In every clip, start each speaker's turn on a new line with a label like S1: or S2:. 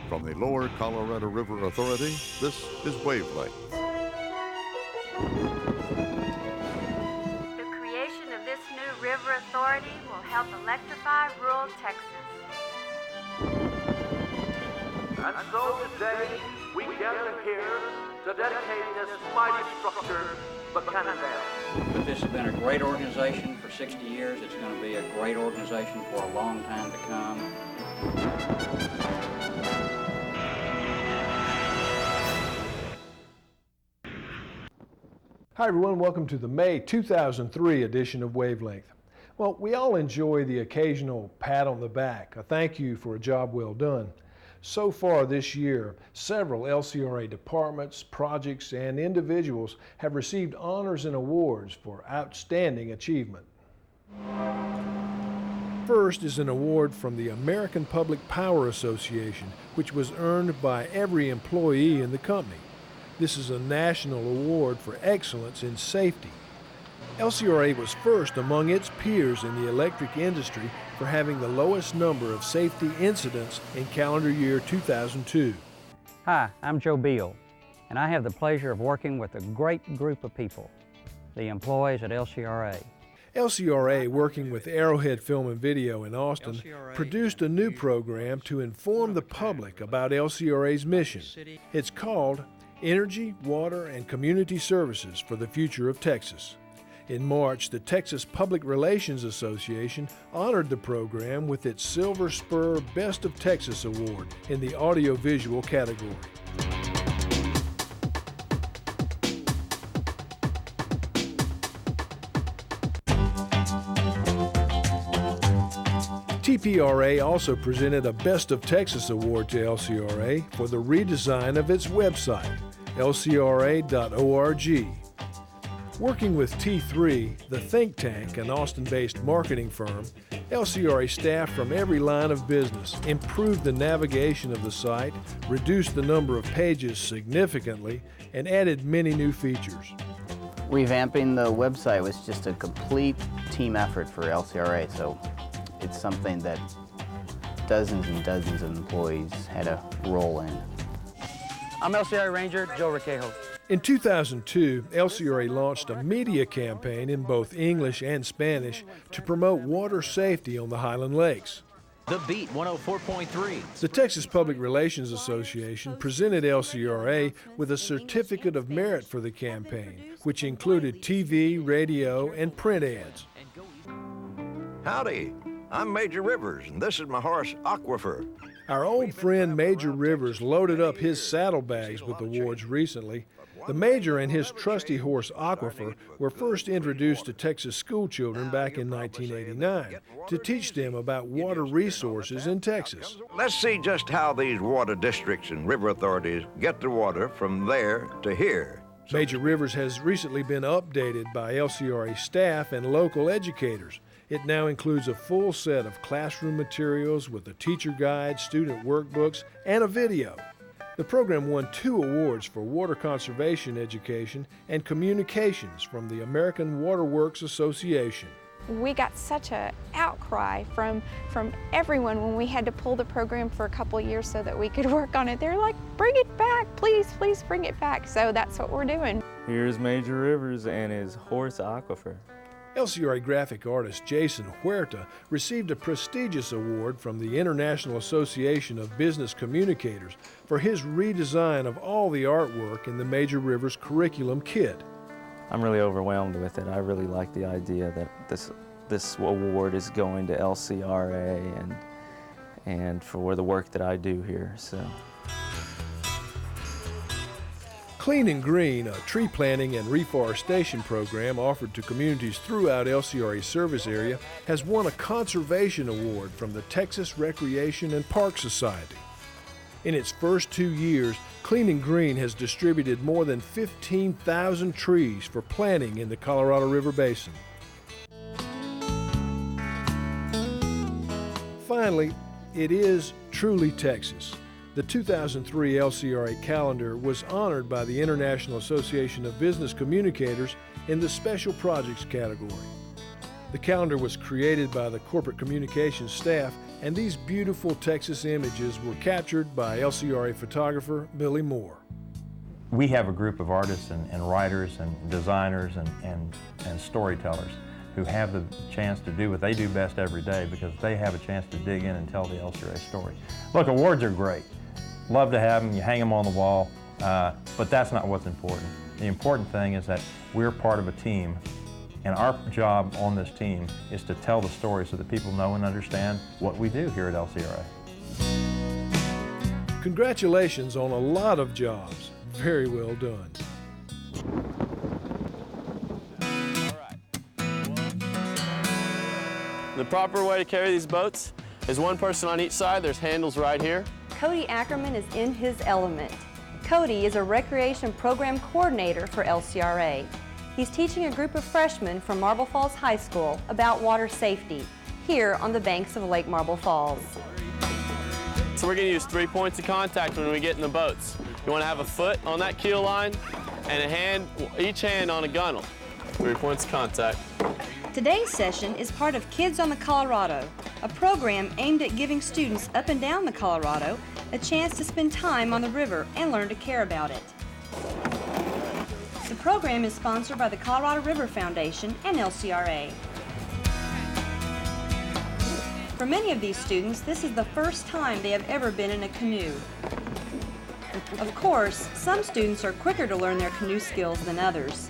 S1: From the Lower Colorado River Authority, this is Wavelength.
S2: The creation of this new river authority will help electrify rural Texas.
S3: And so today, we gather here to dedicate this mighty structure, the Cannondale.
S4: But this has been a great organization for 60 years. It's going to be a great organization for a long time to come.
S5: Hi everyone, welcome to the May 2003 edition of Wavelength. Well, we all enjoy the occasional pat on the back, a thank you for a job well done. So far this year, several LCRA departments, projects, and individuals have received honors and awards for outstanding achievement. First is an award from the American Public Power Association, which was earned by every employee in the company. This is a national award for excellence in safety. LCRA was first among its peers in the electric industry for having the lowest number of safety incidents in calendar year 2002.
S4: Hi, I'm Joe Beal, and I have the pleasure of working with a great group of people, the employees at LCRA.
S5: LCRA, working with Arrowhead Film and Video in Austin, produced a new program to inform the public about LCRA's mission. It's called Energy, Water, and Community Services for the Future of Texas. In March, the Texas Public Relations Association honored the program with its Silver Spur Best of Texas Award in the audiovisual category. TPRA also presented a Best of Texas Award to LCRA for the redesign of its website, lcra.org. Working with T3, the think tank, an Austin-based marketing firm, LCRA staff from every line of business improved the navigation of the site, reduced the number of pages significantly, and added many new features.
S6: Revamping the website was just a complete team effort for LCRA, so it's something that dozens and dozens of employees had a role in.
S7: I'm LCRA Ranger Joe Requejo.
S5: In 2002, LCRA launched a media campaign in both English and Spanish to promote water safety on the Highland Lakes.
S7: The Beat 104.3.
S5: The Texas Public Relations Association presented LCRA with a Certificate of Merit for the campaign, which included TV, radio, and print ads.
S8: Howdy, I'm Major Rivers, and this is my horse, Aquifer.
S5: Our old friend Major Rivers loaded up his saddlebags with awards recently. The Major and his trusty horse Aquifer were first introduced to Texas school children back in 1989 to teach them about water resources in Texas.
S8: Let's see just how these water districts and river authorities get the water from there to here.
S5: Major Rivers has recently been updated by LCRA staff and local educators. It now includes a full set of classroom materials with a teacher guide, student workbooks, and a video. The program won 2 awards for water conservation education and communications from the American Water Works Association.
S9: We got such an outcry from everyone when we had to pull the program for a couple of years so that we could work on it. They're like, bring it back, please, please bring it back. So that's what we're doing.
S10: Here's Major Rivers and his horse Aquifer.
S5: LCRA graphic artist Jason Huerta received a prestigious award from the International Association of Business Communicators for his redesign of all the artwork in the Major Rivers curriculum kit.
S10: I'm really overwhelmed with it. I really like the idea that this award is going to LCRA and for the work that I do here. So.
S5: Clean and Green, a tree planting and reforestation program offered to communities throughout LCRA's service area, has won a conservation award from the Texas Recreation and Park Society. In its first 2 years, Clean and Green has distributed more than 15,000 trees for planting in the Colorado River Basin. Finally, it is truly Texas. The 2003 LCRA calendar was honored by the International Association of Business Communicators in the Special Projects category. The calendar was created by the corporate communications staff And these beautiful Texas images were captured by LCRA photographer Billy Moore.
S11: We have a group of artists and writers and designers and storytellers who have the chance to do what they do best every day because they have a chance to dig in and tell the LCRA story. Look, awards are great. Love to have them, you hang them on the wall, but that's not what's important. The important thing is that we're part of a team, and our job on this team is to tell the story so that people know and understand what we do here at LCRA.
S5: Congratulations on a lot of jobs. Very well done.
S12: The proper way to carry these boats is one person on each side. There's handles right here.
S13: Cody Ackerman is in his element. Cody is a recreation program coordinator for LCRA. He's teaching a group of freshmen from Marble Falls High School about water safety here on the banks of Lake Marble Falls.
S12: So we're going to use 3 points of contact when we get in the boats. You want to have a foot on that keel line and a hand, each hand on a gunnel. 3 points of contact.
S13: Today's session is part of Kids on the Colorado, a program aimed at giving students up and down the Colorado a chance to spend time on the river and learn to care about it. The program is sponsored by the Colorado River Foundation and LCRA. For many of these students, this is the first time they have ever been in a canoe. Of course, some students are quicker to learn their canoe skills than others.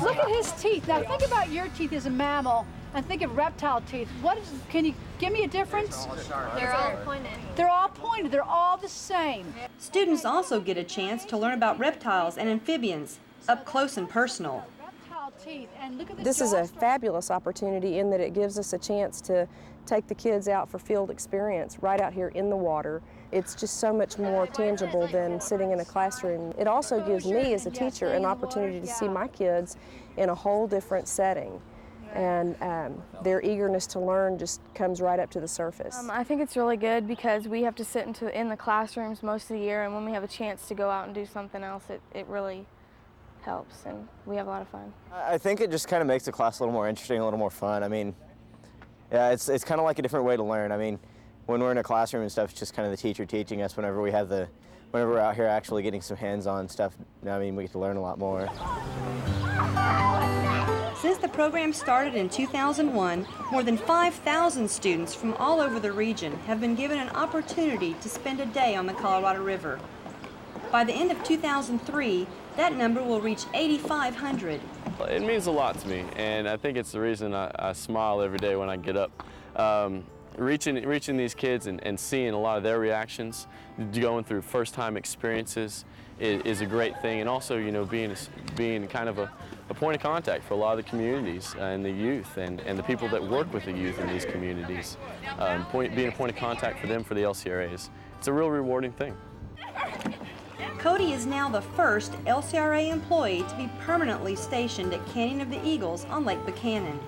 S14: Look at his teeth. Now think about your teeth as a mammal and think of reptile teeth. Can you give me a difference?
S9: They're all pointed.
S14: They're all pointed. They're all the same.
S13: Students also get a chance to learn about reptiles and amphibians, up close and personal.
S15: This is a fabulous opportunity in that it gives us a chance to take the kids out for field experience right out here in the water. It's just so much more tangible than sitting in a classroom. It also gives me as a teacher an opportunity to see my kids in a whole different setting. And their eagerness to learn just comes right up to the surface.
S16: I think it's really good because we have to sit in the classrooms most of the year, and when we have a chance to go out and do something else, it really helps, and we have a lot of fun.
S17: I think it just kind of makes the class a little more interesting, a little more fun. I mean, yeah, it's kind of like a different way to learn. I mean, when we're in a classroom and stuff, it's just kind of the teacher teaching us. Whenever we're out here actually getting some hands-on stuff, I mean, we get to learn a lot more.
S13: Since the program started in 2001, more than 5,000 students from all over the region have been given an opportunity to spend a day on the Colorado River. By the end of 2003, that number will reach 8,500.
S12: It means a lot to me, and I think it's the reason I smile every day when I get up. Reaching these kids and seeing a lot of their reactions, going through first-time experiences is a great thing, and also, you know, being kind of a point of contact for a lot of the communities and the youth and the people that work with the youth in these communities. Being a point of contact for them for the LCRAs, it's a real rewarding thing.
S13: Cody is now the first LCRA employee to be permanently stationed at Canyon of the Eagles on Lake Buchanan.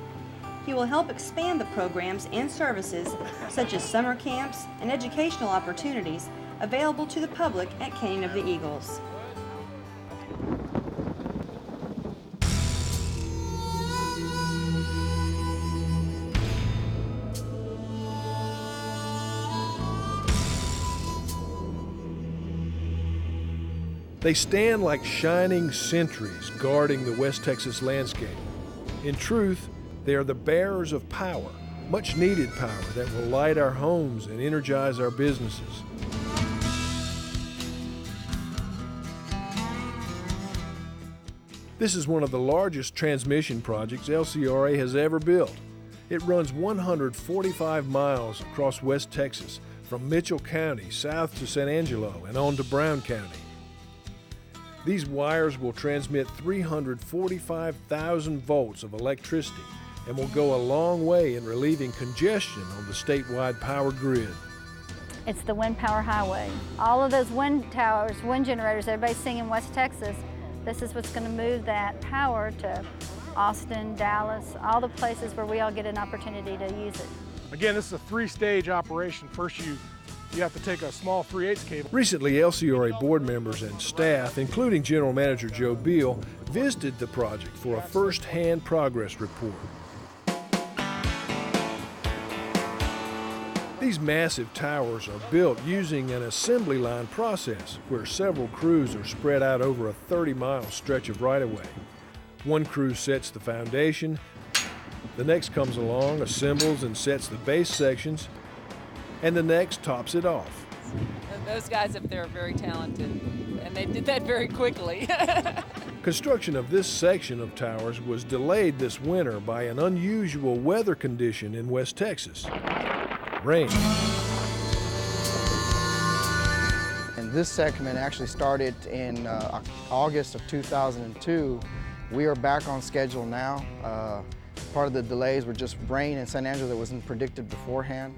S13: He will help expand the programs and services, such as summer camps and educational opportunities, available to the public at Canyon of the Eagles.
S5: They stand like shining sentries guarding the West Texas landscape. In truth, they are the bearers of power, much needed power that will light our homes and energize our businesses. This is one of the largest transmission projects LCRA has ever built. It runs 145 miles across West Texas, from Mitchell County south to San Angelo and on to Brown County. These wires will transmit 345,000 volts of electricity and will go a long way in relieving congestion on the statewide power grid.
S18: It's the wind power highway. All of those wind towers, wind generators, everybody's seeing in West Texas, this is what's going to move that power to Austin, Dallas, all the places where we all get an opportunity to use it.
S19: Again, this is a three-stage operation. First, you have to take a small 3/8 cable.
S5: Recently, LCRA board members and staff, including General Manager Joe Beal, visited the project for a first-hand progress report. These massive towers are built using an assembly line process where several crews are spread out over a 30-mile stretch of right-of-way. One crew sets the foundation, the next comes along, assembles and sets the base sections, and the next tops it off.
S20: Those guys up there are very talented, and they did that very quickly.
S5: Construction of this section of towers was delayed this winter by an unusual weather condition in West Texas. Rain.
S21: And this segment actually started in August of 2002. We are back on schedule now. Part of the delays were just rain in San Angelo that wasn't predicted beforehand.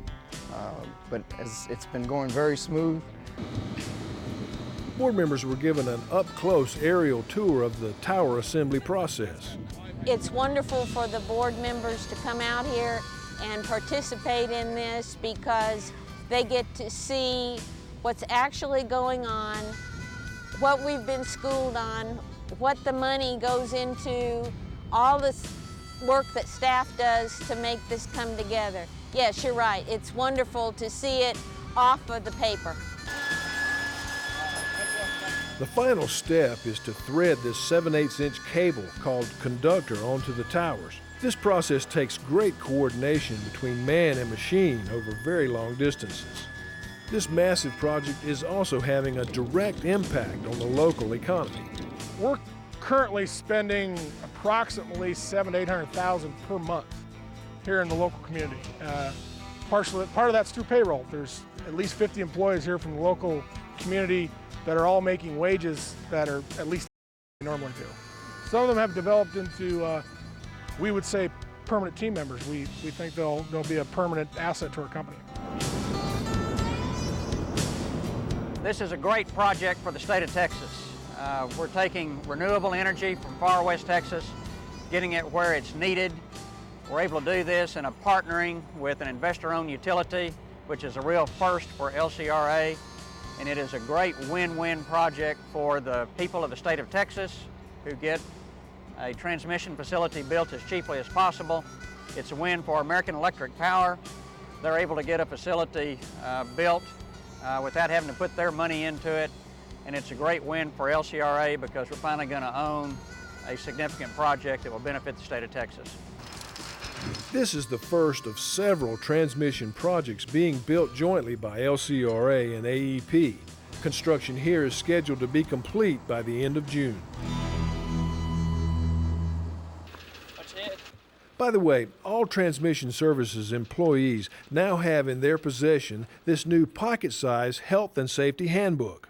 S21: But it's been going very smooth.
S5: Board members were given an up-close aerial tour of the tower assembly process.
S22: It's wonderful for the board members to come out here and participate in this because they get to see what's actually going on, what we've been schooled on, what the money goes into, all this work that staff does to make this come together. Yes, you're right. It's wonderful to see it off of the paper.
S5: The final step is to thread this 7/8-inch cable called conductor onto the towers. This process takes great coordination between man and machine over very long distances. This massive project is also having a direct impact on the local economy.
S19: We're currently spending approximately $700,000 to $800,000 per month here in the local community. Part of that's through payroll. There's at least 50 employees here from the local community that are all making wages that are at least they normally do. Some of them have developed into, we would say, permanent team members. We think they'll be a permanent asset to our company.
S4: This is a great project for the state of Texas. We're taking renewable energy from far west Texas, getting it where it's needed. We're able to do this in a partnering with an investor-owned utility, which is a real first for LCRA, and it is a great win-win project for the people of the state of Texas who get a transmission facility built as cheaply as possible. It's a win for American Electric Power. They're able to get a facility built without having to put their money into it, and it's a great win for LCRA because we're finally going to own a significant project that will benefit the state of Texas.
S5: This is the first of several transmission projects being built jointly by LCRA and AEP. Construction here is scheduled to be complete by the end of June. By the way, all Transmission Services employees now have in their possession this new pocket-size health and safety handbook.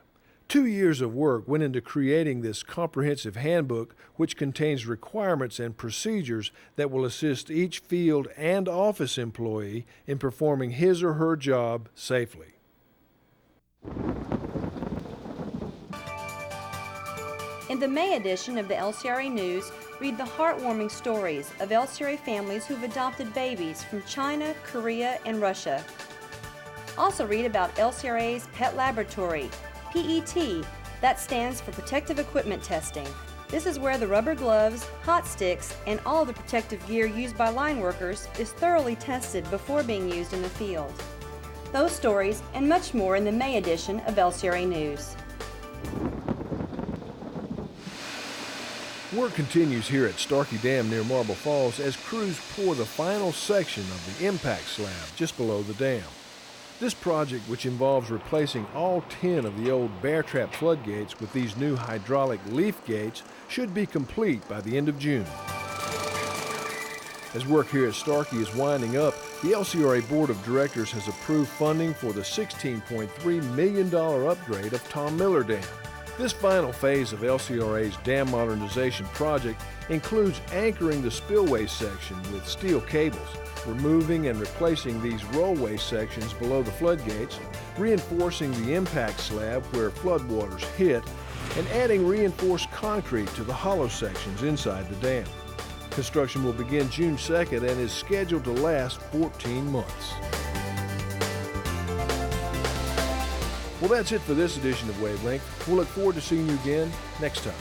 S5: 2 years of work went into creating this comprehensive handbook, which contains requirements and procedures that will assist each field and office employee in performing his or her job safely.
S13: In the May edition of the LCRA News, read the heartwarming stories of LCRA families who've adopted babies from China, Korea, and Russia. Also read about LCRA's Pet Laboratory, PET, that stands for Protective Equipment Testing. This is where the rubber gloves, hot sticks, and all the protective gear used by line workers is thoroughly tested before being used in the field. Those stories and much more in the May edition of LCRA News.
S5: Work continues here at Starkey Dam near Marble Falls as crews pour the final section of the impact slab just below the dam. This project, which involves replacing all 10 of the old bear trap floodgates with these new hydraulic leaf gates, should be complete by the end of June. As work here at Starkey is winding up, the LCRA Board of Directors has approved funding for the $16.3 million upgrade of Tom Miller Dam. This final phase of LCRA's dam modernization project includes anchoring the spillway section with steel cables, removing and replacing these rollway sections below the floodgates, reinforcing the impact slab where floodwaters hit, and adding reinforced concrete to the hollow sections inside the dam. Construction will begin June 2nd and is scheduled to last 14 months. Well, that's it for this edition of Wavelength. We'll look forward to seeing you again next time.